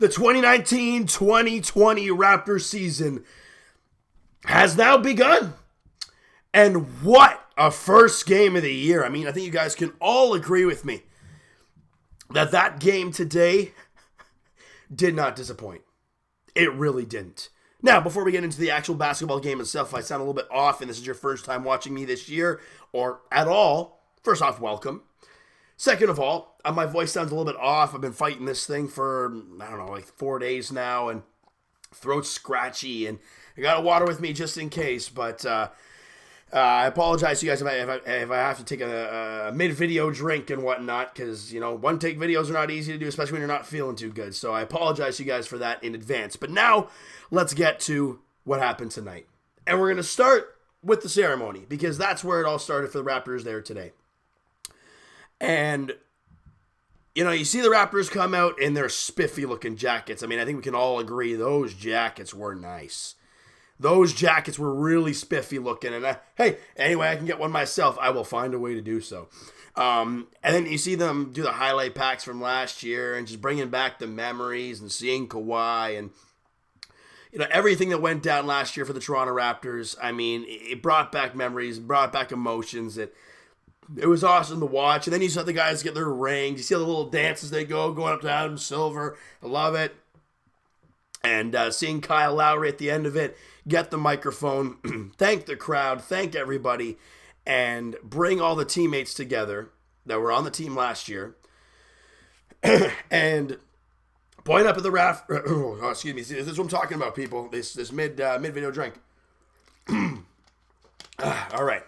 The 2019-2020 Raptors season has now begun. And what a first game of the year. I mean, I think you guys can all agree with me that game today did not disappoint. It really didn't. Now, before we get into the actual basketball game itself, if I sound a little bit off and this is your first time watching me this year or at all, first off, welcome. Second of all, my voice sounds a little bit off. I've been fighting this thing for, like 4 days now, and throat's scratchy, and I got water with me just in case, but I apologize to you guys if I have to take a mid-video drink and whatnot, because, one-take videos are not easy to do, especially when you're not feeling too good, so I apologize to you guys for that in advance. But now, let's get to what happened tonight. And we're going to start with the ceremony, because that's where it all started for the Raptors there today. And, you see the Raptors come out in their spiffy-looking jackets. I mean, I think we can all agree those jackets were nice. Those jackets were really spiffy looking. And, hey, anyway, I can get one myself. I will find a way to do so. And then you see them do the highlight packs from last year and just bringing back the memories and seeing Kawhi and, everything that went down last year for the Toronto Raptors. I mean, it brought back memories, brought back emotions. It was awesome to watch. And then you saw the guys get their rings. You see the little dances they going up to Adam Silver. I love it. And seeing Kyle Lowry at the end of it get the microphone, thank the crowd, thank everybody, and bring all the teammates together that were on the team last year. And point up at the excuse me. This is what I'm talking about, people. This mid-video drink. All right.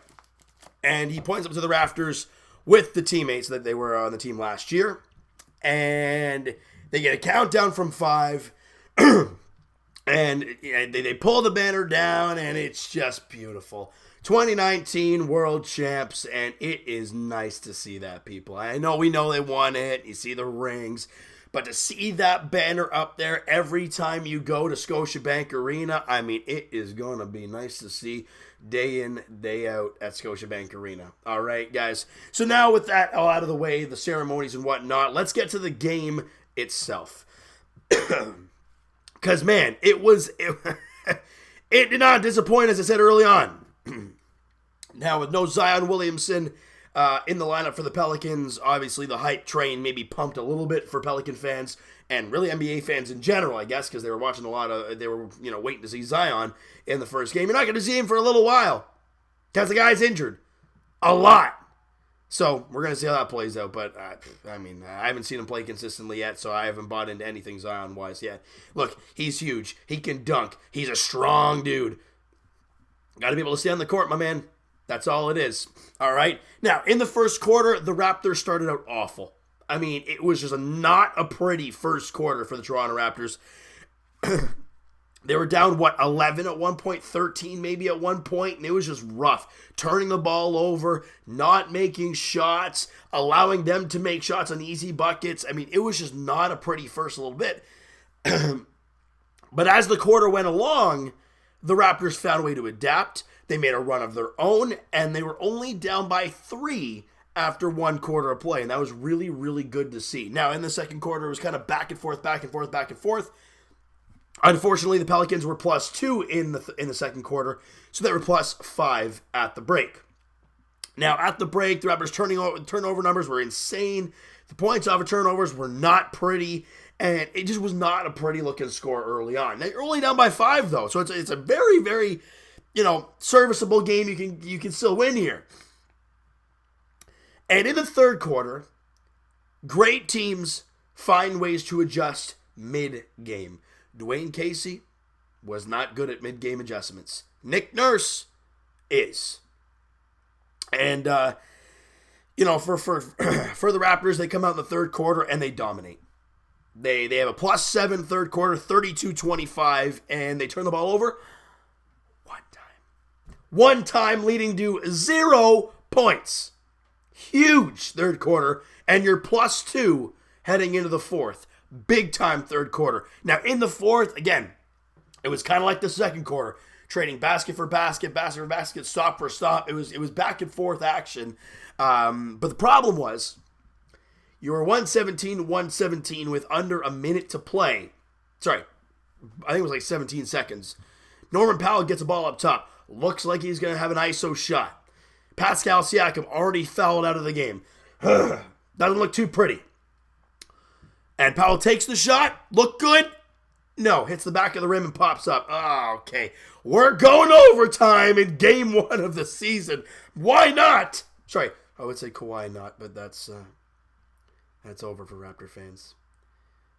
And he points up to the rafters with the teammates that they were on the team last year. And they get a countdown from 5. And they pull the banner down, and it's just beautiful. 2019 World Champs, and it is nice to see that, people. I know we know they won it. You see the rings. But to see that banner up there every time you go to Scotiabank Arena, I mean, it is going to be nice to see day in, day out at Scotiabank Arena. All right, guys. So now with that all out of the way, the ceremonies and whatnot, let's get to the game itself. Because, man, it did not disappoint, as I said early on. Now, with no Zion Williamson in the lineup for the Pelicans, obviously the hype train maybe pumped a little bit for Pelican fans and really NBA fans in general, I guess, because they were watching waiting to see Zion in the first game. You're not going to see him for a little while because the guy's injured a lot. So we're going to see how that plays out, but I haven't seen him play consistently yet, so I haven't bought into anything Zion-wise yet. Look, he's huge. He can dunk. He's a strong dude. Got to be able to stay on the court, my man. That's all it is. All right? Now, in the first quarter, the Raptors started out awful. I mean, it was just not a pretty first quarter for the Toronto Raptors. They were down, 11 at one point, 13 maybe at one point, and it was just rough. Turning the ball over, not making shots, allowing them to make shots on easy buckets. I mean, it was just not a pretty first little bit. But as the quarter went along, the Raptors found a way to adapt. They made a run of their own, and they were only down by 3 after one quarter of play, and that was really, really good to see. Now, in the second quarter, it was kind of back and forth, back and forth, back and forth. Unfortunately, the Pelicans were +2 in the second quarter, so they were +5 at the break. Now, at the break, the Raptors' turnover numbers were insane. The points off of turnovers were not pretty, and it just was not a pretty-looking score early on. They're only down by 5, though, so it's a very, very, serviceable game you can still win here. And in the third quarter, great teams find ways to adjust mid-game. Dwayne Casey was not good at mid-game adjustments. Nick Nurse is. And, for the Raptors, they come out in the third quarter and they dominate. They have a +7 third quarter, 32-25, and they turn the ball over one time, leading to 0 points. Huge third quarter, and you're +2 heading into the fourth. Big time third quarter. Now, in the fourth, again, it was kind of like the second quarter. Trading basket for basket, stop for stop. It was back and forth action. But the problem was, you were 117 with under a minute to play. Sorry, I think it was like 17 seconds. Norman Powell gets a ball up top. Looks like he's going to have an ISO shot. Pascal Siakam already fouled out of the game. Doesn't look too pretty. And Powell takes the shot. Look good? No, hits the back of the rim and pops up. Oh, okay. We're going overtime in game 1 of the season. Why not? Sorry, I would say Kawhi not, but that's over for Raptor fans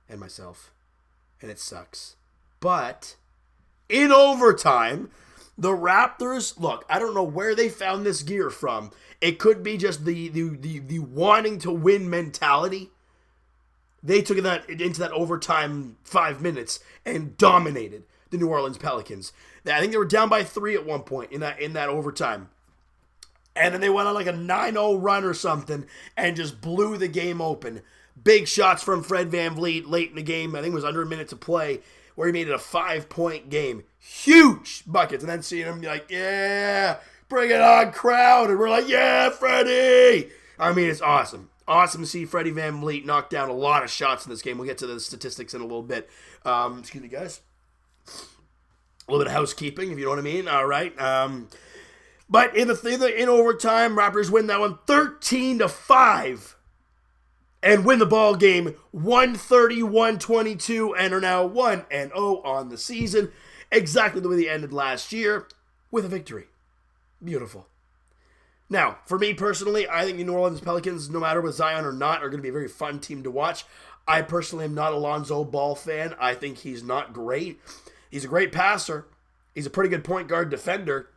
and myself. And it sucks. But in overtime, the Raptors, look, I don't know where they found this gear from. It could be just the wanting to win mentality. They took that into that overtime 5 minutes and dominated the New Orleans Pelicans. I think they were down by 3 at one point in that overtime. And then they went on like a 9-0 run or something and just blew the game open. Big shots from Fred VanVleet late in the game. I think it was under a minute to play, where he made it a 5-point game. Huge buckets. And then seeing him be like, yeah, bring it on, crowd. And we're like, yeah, Freddie. I mean, it's awesome. Awesome to see Freddie VanVleet knock down a lot of shots in this game. We'll get to the statistics in a little bit. Excuse me, guys. A little bit of housekeeping, if you know what I mean. All right. But in overtime, Raptors win that one 13-5 and win the ball game 131-22 and are now 1-0 on the season. Exactly the way they ended last year, with a victory. Beautiful. Now, for me personally, I think the New Orleans Pelicans, no matter with Zion or not, are going to be a very fun team to watch. I personally am not a Lonzo Ball fan. I think he's not great. He's a great passer. He's a pretty good point guard defender.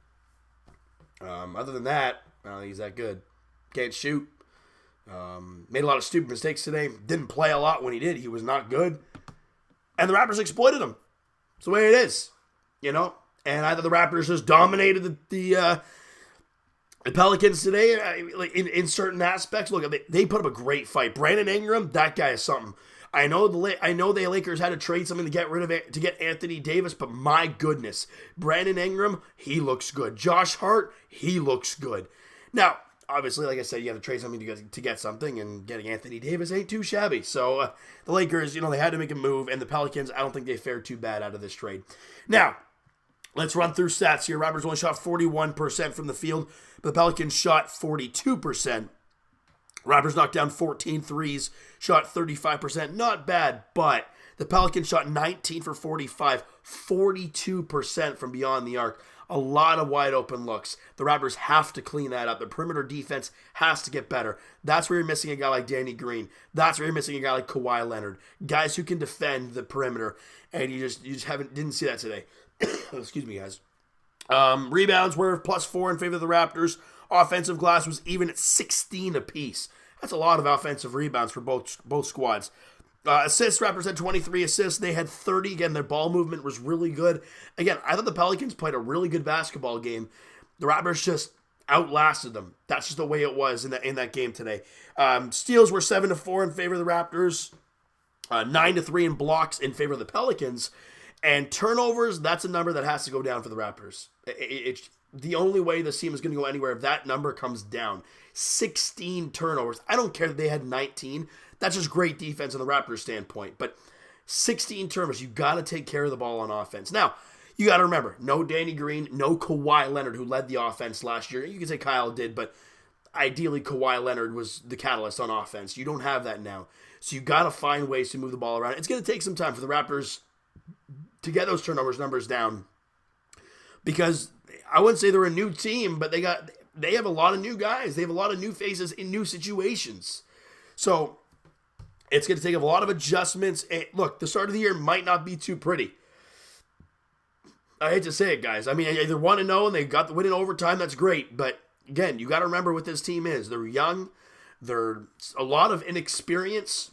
Other than that, I don't think he's that good. Can't shoot. Made a lot of stupid mistakes today. Didn't play a lot when he did. He was not good. And the Raptors exploited him. It's the way it is, you know. And I thought the Raptors just dominated the Pelicans today, like in certain aspects. Look, they put up a great fight. Brandon Ingram, that guy is something. I know the Lakers had to trade something to get Anthony Davis, but my goodness, Brandon Ingram, he looks good. Josh Hart, he looks good. Now, obviously, like I said, you have to trade something to get something, and getting Anthony Davis ain't too shabby. So the Lakers, they had to make a move, and the Pelicans, I don't think they fared too bad out of this trade. Now, let's run through stats here. Raptors only shot 41% from the field, but the Pelicans shot 42%. Raptors knocked down 14 threes, shot 35%. Not bad, but the Pelicans shot 19 for 45, 42% from beyond the arc. A lot of wide open looks. The Raptors have to clean that up. The perimeter defense has to get better. That's where you're missing a guy like Danny Green. That's where you're missing a guy like Kawhi Leonard. Guys who can defend the perimeter, and you just didn't see that today. Excuse me, guys. Rebounds were +4 in favor of the Raptors. Offensive glass was even at 16 apiece. That's a lot of offensive rebounds for both squads. Assists, Raptors had 23 assists. They had 30. Again, their ball movement was really good. Again, I thought the Pelicans played a really good basketball game. The Raptors just outlasted them. That's just the way it was in that game today. Steals were 7-4 in favor of the Raptors. 9-3 in blocks in favor of the Pelicans. And turnovers, that's a number that has to go down for the Raptors. It's the only way this team is going to go anywhere if that number comes down. 16 turnovers. I don't care that they had 19. That's just great defense on the Raptors standpoint. But 16 turnovers, you got to take care of the ball on offense. Now, you got to remember, no Danny Green, no Kawhi Leonard, who led the offense last year. You can say Kyle did, but ideally Kawhi Leonard was the catalyst on offense. You don't have that now. So you got to find ways to move the ball around. It's going to take some time for the Raptors to get those turnovers numbers down, because I wouldn't say they're a new team, but they have a lot of new guys. They have a lot of new faces in new situations. So it's going to take a lot of adjustments. And look, the start of the year might not be too pretty. I hate to say it, guys. I mean, they're 1-0 and they got the win in overtime. That's great. But again, you got to remember what this team is. They're young. They're a lot of inexperience.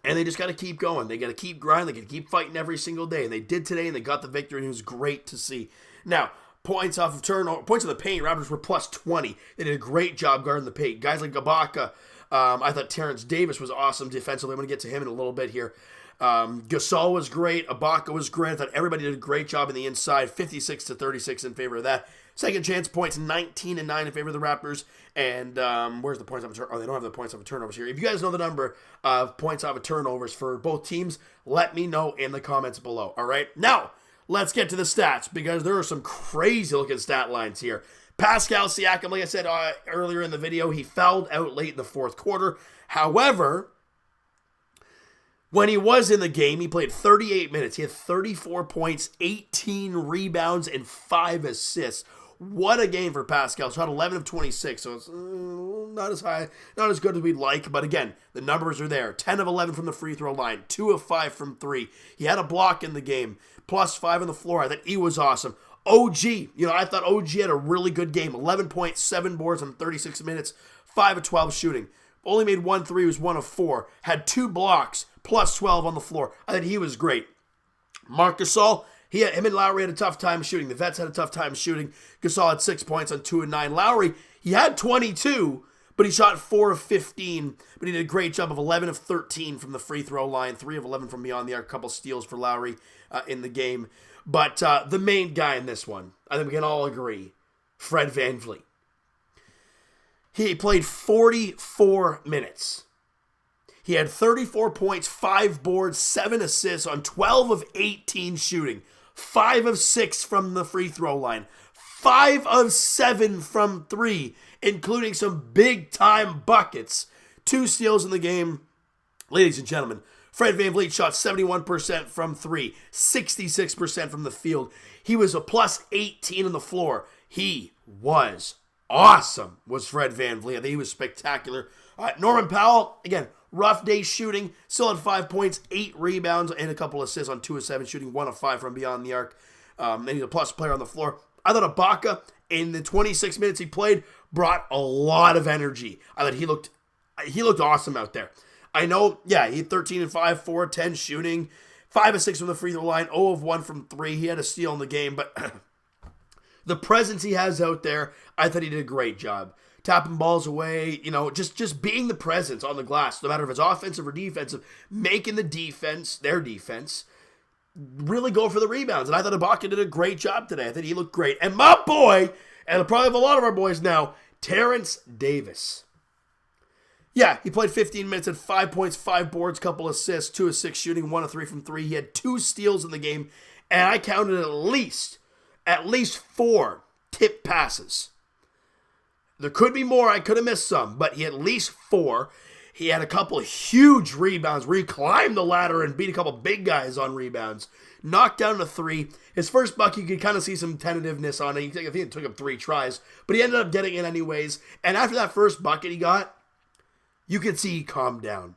And they just got to keep going. They got to keep grinding. They got to keep fighting every single day. And they did today, and they got the victory, and it was great to see. Now, points off of turnover, points of the paint, Raptors were +20. They did a great job guarding the paint. Guys like Ibaka, I thought Terrence Davis was awesome defensively. I'm going to get to him in a little bit here. Gasol was great. Ibaka was great. I thought everybody did a great job in the inside. 56-36 in favor of that. Second chance points, 19-9 in favor of the Raptors. And where's the points off a turnover? Oh, they don't have the points off a turnovers here. If you guys know the number of points off a turnovers for both teams, let me know in the comments below. All right? Now, let's get to the stats because there are some crazy-looking stat lines here. Pascal Siakam, like I said earlier in the video, he fouled out late in the fourth quarter. However, when he was in the game, he played 38 minutes. He had 34 points, 18 rebounds, and 5 assists. What a game for Pascal. Shot 11 of 26, so it's not as high, not as good as we'd like. But again, the numbers are there. 10 of 11 from the free throw line, 2 of 5 from 3. He had a block in the game, plus 5 on the floor. I thought he was awesome. OG, I thought OG had a really good game. 11 points, 7 boards in 36 minutes, 5 of 12 shooting. Only made 1 3, was 1 of 4. Had 2 blocks, plus 12 on the floor. I thought he was great. Marc Gasol, him and Lowry had a tough time shooting. The vets had a tough time shooting. Gasol had 6 points on 2 and 9. Lowry, he had 22, but he shot 4 of 15. But he did a great job of 11 of 13 from the free throw line, 3 of 11 from beyond the arc. A couple steals for Lowry in the game. But the main guy in this one, I think we can all agree, Fred VanVleet. He played 44 minutes. He had 34 points, 5 boards, 7 assists on 12 of 18 shooting. 5 of 6 from the free throw line. 5 of 7 from 3, including some big-time buckets. 2 steals in the game. Ladies and gentlemen, Fred VanVleet shot 71% from 3, 66% from the field. He was a plus 18 on the floor. He was awesome, was Fred VanVleet. I think he was spectacular. Norman Powell, again, rough day shooting, still had 5 points, 8 rebounds, and a couple assists on 2 of 7 shooting, 1 of 5 from beyond the arc. And he's a plus player on the floor. I thought Ibaka, in the 26 minutes he played, brought a lot of energy. I thought he looked awesome out there. I know, yeah, he had 13 and 5, 4 of 10 shooting, 5 of 6 from the free throw line, 0 of 1 from 3. He had a steal in the game, but the presence he has out there, I thought he did a great job. Tapping balls away, just being the presence on the glass, no matter if it's offensive or defensive, making the defense, their defense, really go for the rebounds. And I thought Ibaka did a great job today. I thought he looked great. And my boy, and probably have a lot of our boys now, Terrence Davis. Yeah, he played 15 minutes, had 5 points, 5 boards, couple assists, 2 of 6 shooting, 1 of 3 from 3. He had 2 steals in the game, and I counted at least 4 tip passes. There could be more. I could have missed some, but he had at least 4. He had a couple of huge rebounds where he climbed the ladder and beat a couple big guys on rebounds. Knocked down a 3. His first buck, you could kind of see some tentativeness on it. I think it took him 3 tries, but he ended up getting it anyways. And after that first bucket he got, you could see he calmed down.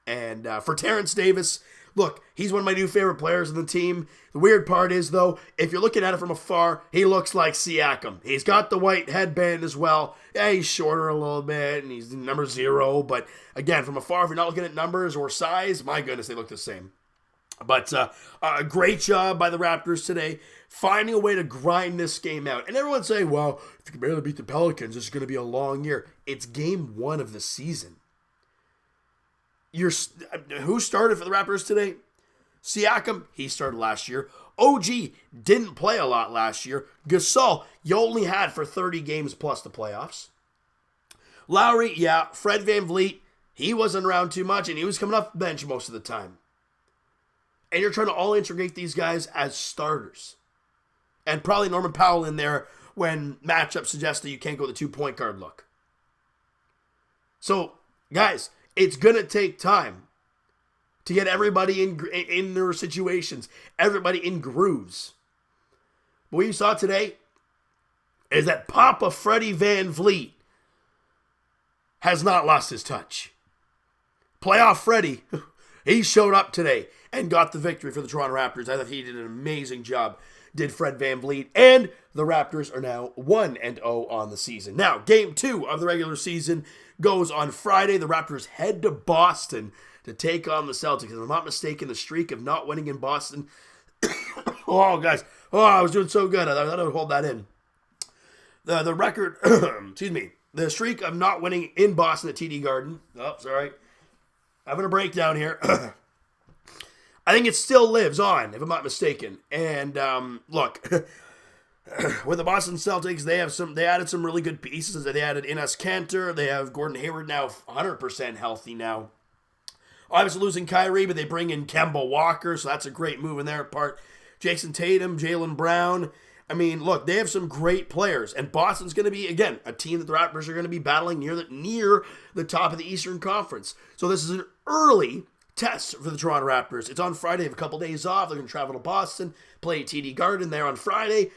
And for Terrence Davis, look, he's one of my new favorite players on the team. The weird part is, though, if you're looking at it from afar, he looks like Siakam. He's got the white headband as well. Yeah, he's shorter a little bit, and he's number 0. But again, from afar, if you're not looking at numbers or size, my goodness, they look the same. But a great job by the Raptors today, finding a way to grind this game out. And everyone's saying, well, if you can barely beat the Pelicans, this is going to be a long year. It's game 1 of the season. Who started for the Raptors today? Siakam, he started last year. OG didn't play a lot last year. Gasol, you only had for 30 games plus the playoffs. Lowry, yeah. Fred VanVleet, he wasn't around too much, and he was coming off the bench most of the time. And you're trying to all integrate these guys as starters. And probably Norman Powell in there when matchups suggest that you can't go the 2-point guard look. So, guys, it's going to take time to get everybody in their situations, everybody in grooves. But what you saw today is that Papa Freddie VanVleet has not lost his touch. Playoff Freddie, he showed up today and got the victory for the Toronto Raptors. I thought he did an amazing job, did Fred VanVleet, and the Raptors are now 1-0 on the season. Now, game 2 of the regular season goes on Friday. The Raptors head to Boston to take on the Celtics. If I'm not mistaken, the streak of not winning in Boston. Oh, guys. Oh, I was doing so good. I thought I would hold that in. The record, excuse me, the streak of not winning in Boston at TD Garden. Oh, sorry. Having a breakdown here. I think it still lives on, if I'm not mistaken. And look, With the Boston Celtics, they added some really good pieces. They added Enes Kanter. They have Gordon Hayward now 100% healthy now. Obviously losing Kyrie, but they bring in Kemba Walker, so that's a great move in their part. Jason Tatum, Jaylen Brown. I mean, look, they have some great players, and Boston's going to be, again, a team that the Raptors are going to be battling near the top of the Eastern Conference. So this is an early test for the Toronto Raptors. It's on Friday. They have a couple days off. They're going to travel to Boston, play at TD Garden there on Friday.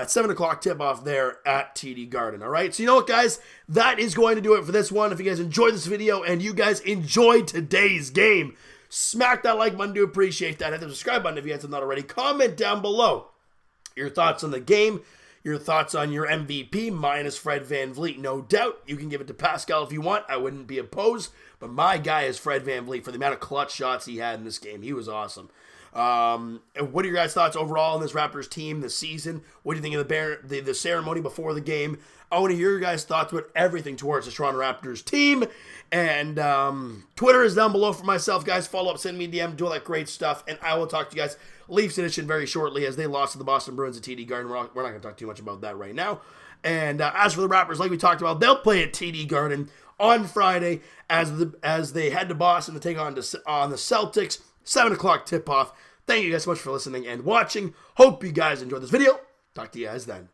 7 o'clock tip-off there at TD Garden, all right? So you know what, guys? That is going to do it for this one. If you guys enjoyed this video and you guys enjoyed today's game, smack that like button to appreciate that. Hit the subscribe button if you guys have not already. Comment down below your thoughts on the game, your thoughts on your MVP, minus Fred VanVleet, no doubt. You can give it to Pascal if you want. I wouldn't be opposed, but my guy is Fred VanVleet for the amount of clutch shots he had in this game. He was awesome. What are your guys' thoughts overall on this Raptors team this season? What do you think of the ceremony before the game? I want to hear your guys' thoughts about everything towards the Toronto Raptors team. And Twitter is down below for myself, guys. Follow up, send me a DM, do all that great stuff. And I will talk to you guys Leafs edition very shortly as they lost to the Boston Bruins at TD Garden. We're not going to talk too much about that right now. And as for the Raptors, like we talked about, they'll play at TD Garden on Friday as they head to Boston to take on the Celtics. 7 o'clock tip-off. Thank you guys so much for listening and watching. Hope you guys enjoyed this video. Talk to you guys then.